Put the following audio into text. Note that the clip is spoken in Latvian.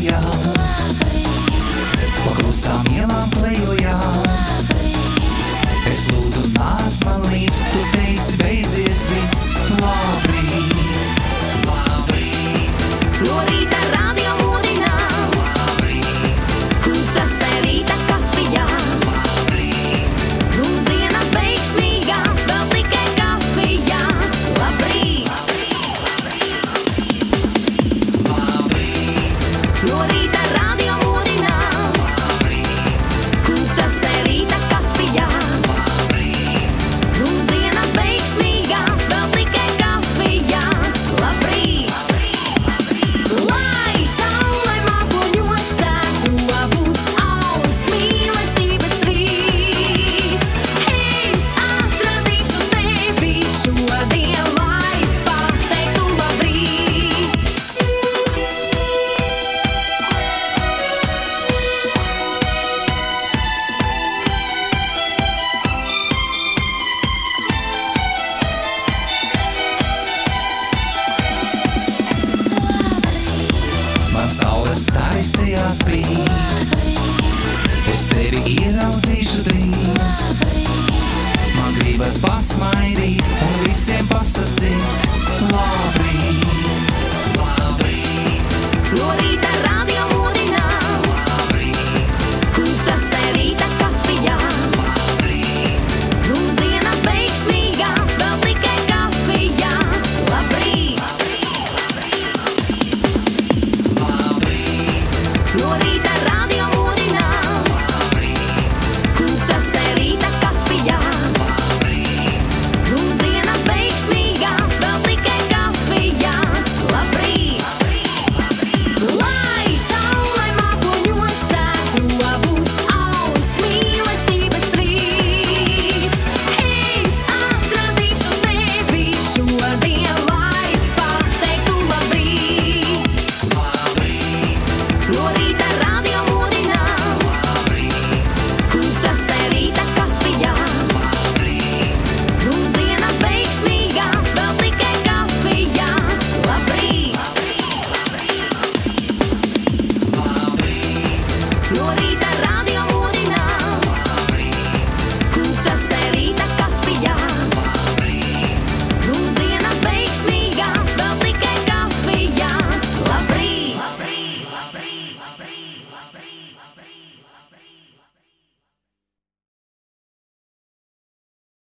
dejojām, pa klusām ielām klejojām. Es lūdzu nāc man līdz, tu teici beidzies viss. Labrīt, labrīt, No rīta radio modinā, kutas rīta kafijā. Mums diena veiksmīgā, vēl tikai kafijā. Labrīt, no rīta radio modinā, kutas rīta kafijā. Mums diena veiksmīgā, vēl tikai kafijā. Labrīt, lai saule mākoņos ceļos aust mīlestības rīts. Es atradīšu tevi šodien, lai pateiktu labrīt. man saules taisījā spīd. Es tevi ieraudzīšu drīz. Man gribas pasmaidīt un visiem pasacīt. Labrīt, labrīt, No rīta radio